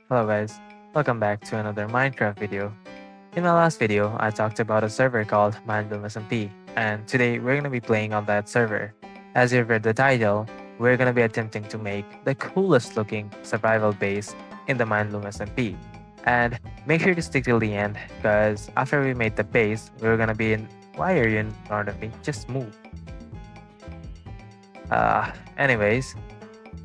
Hello guys, welcome back to another Minecraft video. In my last video, I talked about a server called Minebloom SMP, and today we're going to be playing on that server. As you've read the title, we're going to be attempting to make the coolest looking survival base in the Minebloom SMP. And make sure to stick till the end, because after we made the base, we're going to be in... Why are you in front of me? Just move. Anyways,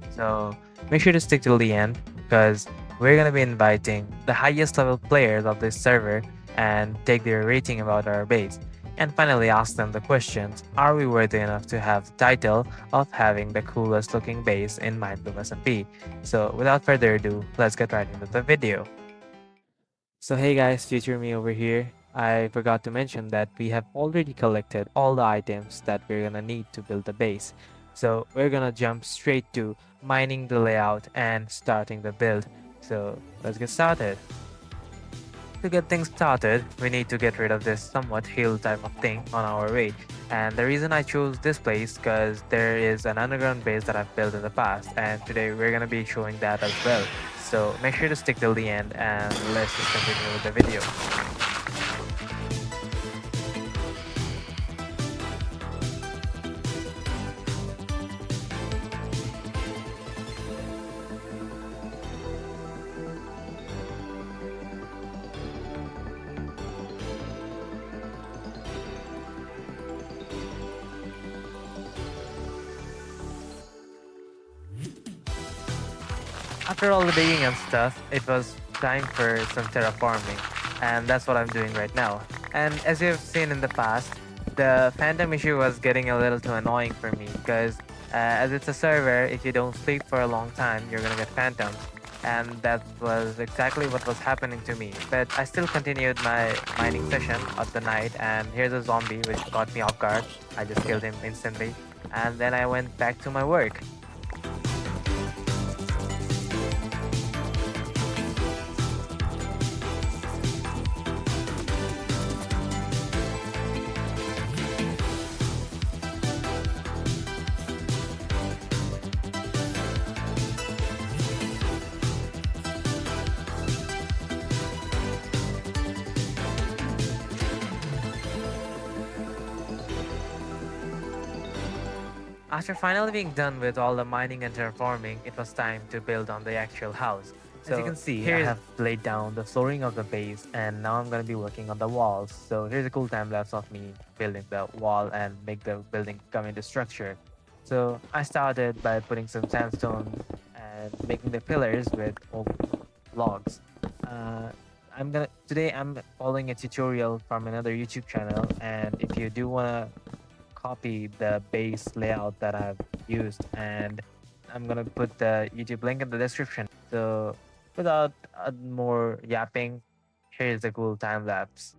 so make sure to stick till the end because we're going to be inviting the highest level players of this server and take their rating about our base. And finally ask them the questions, are we worthy enough to have the title of having the coolest looking base in Minebloom SMP? So without further ado, let's get right into the video. So hey guys, future me over here. I forgot to mention that we have already collected all the items that we're gonna need to build the base. So we're gonna jump straight to mining the layout and starting the build. So let's get started. To get things started, we need to get rid of this somewhat hill type of thing on our way. And the reason I chose this place because there is an underground base that I've built in the past, and today we're gonna be showing that as well. So make sure to stick till the end and let's just continue with the video. After all the digging and stuff, it was time for some terraforming, and that's what I'm doing right now. And as you've seen in the past, the phantom issue was getting a little too annoying for me because as it's a server, if you don't sleep for a long time, you're gonna get phantoms. And that was exactly what was happening to me. But I still continued my mining session of the night, and here's a zombie which caught me off guard. I just killed him instantly, and then I went back to my work. After finally being done with all the mining and terraforming, it was time to build on the actual house. So as you can see, I have laid down the flooring of the base and now I'm going to be working on the walls. So here's a cool time lapse of me building the wall and make the building come into structure. So I started by putting some sandstone and making the pillars with oak logs. Uh, today I'm following a tutorial from another YouTube channel, and if you do want to copy the base layout that I've used, and I'm gonna put the YouTube link in the description. So without more yapping, here's a cool time lapse.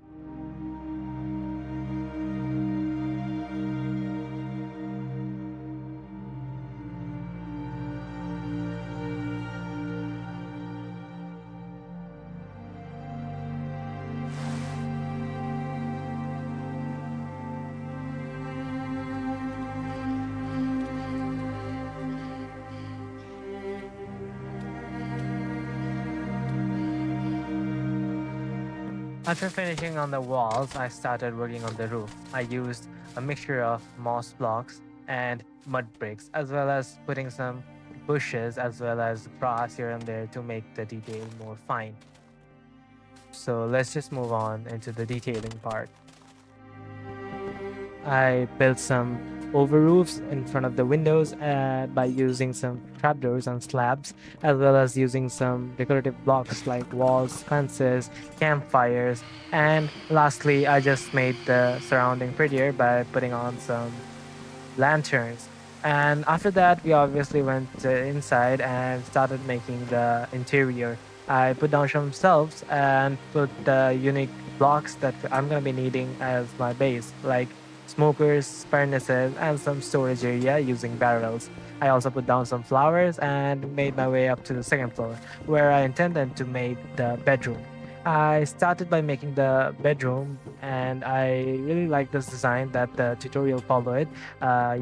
After finishing on the walls, I started working on the roof. I used a mixture of moss blocks and mud bricks, as well as putting some bushes as well as grass here and there to make the detail more fine. So let's just move on into the detailing part. I built some over roofs in front of the windows by using some trapdoors and slabs, as well as using some decorative blocks like walls, fences, campfires, and lastly, I just made the surrounding prettier by putting on some lanterns. And after that, we obviously went inside and started making the interior. I put down some shelves and put the unique blocks that I'm gonna be needing as my base, like smokers, furnaces, and some storage area using barrels. I also put down some flowers and made my way up to the second floor, where I intended to make the bedroom. I started by making the bedroom, and I really like this design that the tutorial followed,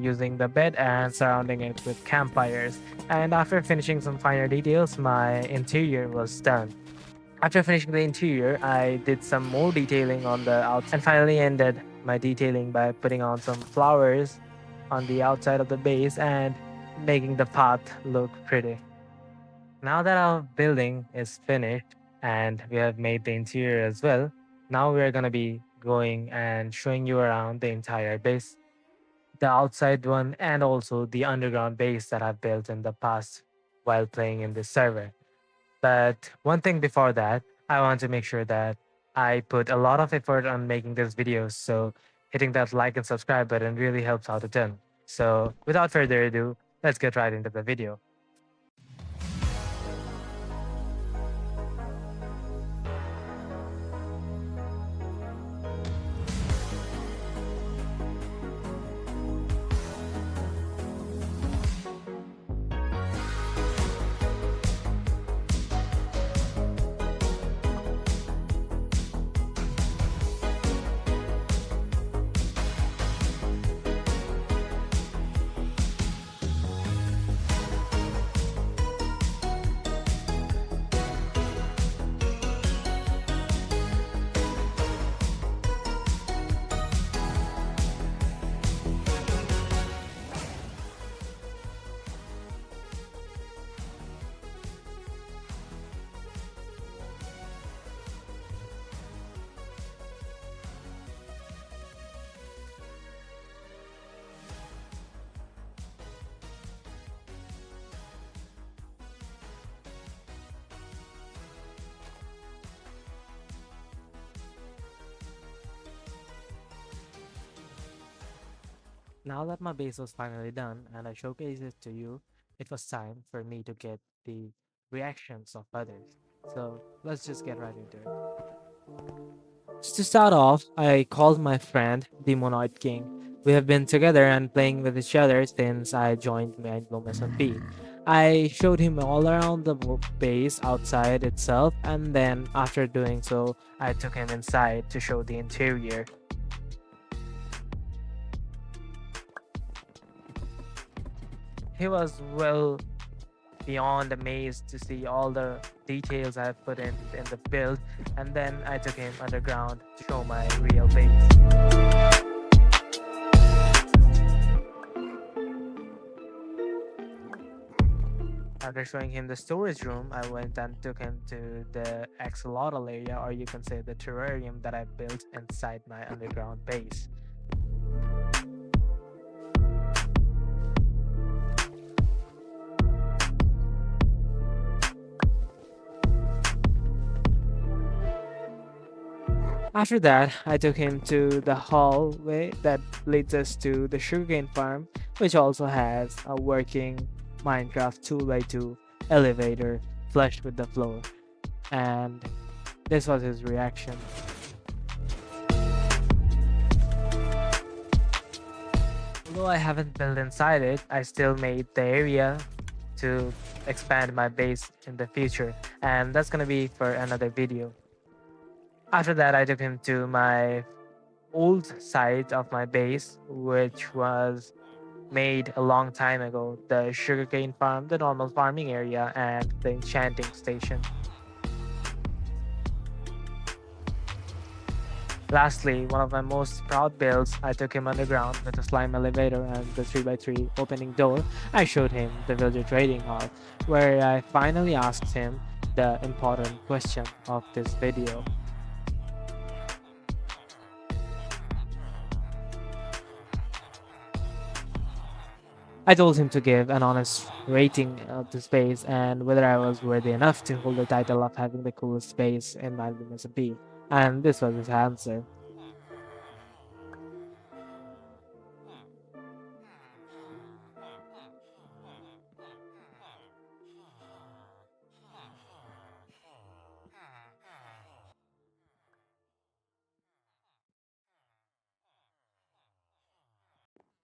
using the bed and surrounding it with campfires. And after finishing some finer details, my interior was done. After finishing the interior, I did some more detailing on the outside and finally ended my detailing by putting on some flowers on the outside of the base and making the path look pretty. Now that our building is finished and we have made the interior as well, now we're going to be going and showing you around the entire base, the outside one, and also the underground base that I've built in the past while playing in this server. But one thing before that, I want to make sure that I put a lot of effort on making this video. So hitting that like and subscribe button really helps out a ton. So without further ado, let's get right into the video. Now that my base was finally done and I showcased it to you, it was time for me to get the reactions of others. So let's just get right into it. To start off, I called my friend, Demonoid King. We have been together and playing with each other since I joined Minebloom SMP. I showed him all around the base outside itself, and then after doing so, I took him inside to show the interior. He was well beyond amazed to see all the details I've put in the build, and then I took him underground to show my real base. After showing him the storage room, I went and took him to the axolotl area, or you can say the terrarium that I built inside my underground base. After that, I took him to the hallway that leads us to the sugarcane farm, which also has a working Minecraft 2x2 elevator flushed with the floor. And this was his reaction. Although I haven't built inside it, I still made the area to expand my base in the future, and that's gonna be for another video. After that, I took him to my old site of my base, which was made a long time ago, the sugarcane farm, the normal farming area, and the enchanting station. Lastly, one of my most proud builds, I took him underground with a slime elevator and the 3x3 opening door. I showed him the villager trading hall, where I finally asked him the important question of this video. I told him to give an honest rating of the space and whether I was worthy enough to hold the title of having the coolest space in my room as a bee. And this was his answer.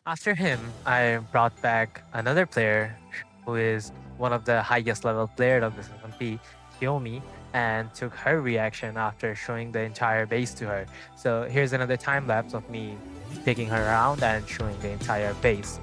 After him, I brought back another player who is one of the highest level player of this SMP. Yomi and took her reaction after showing the entire base to her. So here's another time lapse of me taking her around and showing the entire base.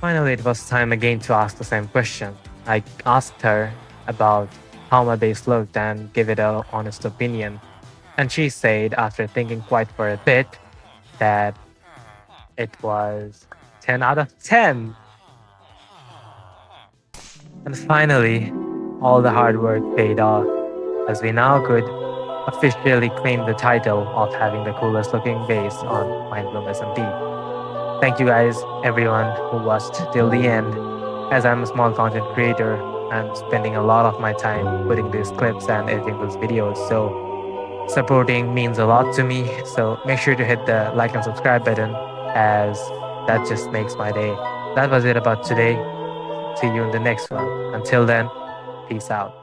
Finally, it was time again to ask the same question. I asked her about how my base looked and give it an honest opinion. And she said, after thinking quite for a bit, that it was 10 out of 10. And finally, all the hard work paid off, as we now could officially claim the title of having the coolest looking base on Minebloom SMP. Thank you guys, everyone who watched till the end. As I'm a small content creator, I'm spending a lot of my time putting these clips and editing those videos. So supporting means a lot to me. So make sure to hit the like and subscribe button, as that just makes my day. That was it about today. See you in the next one. Until then, peace out.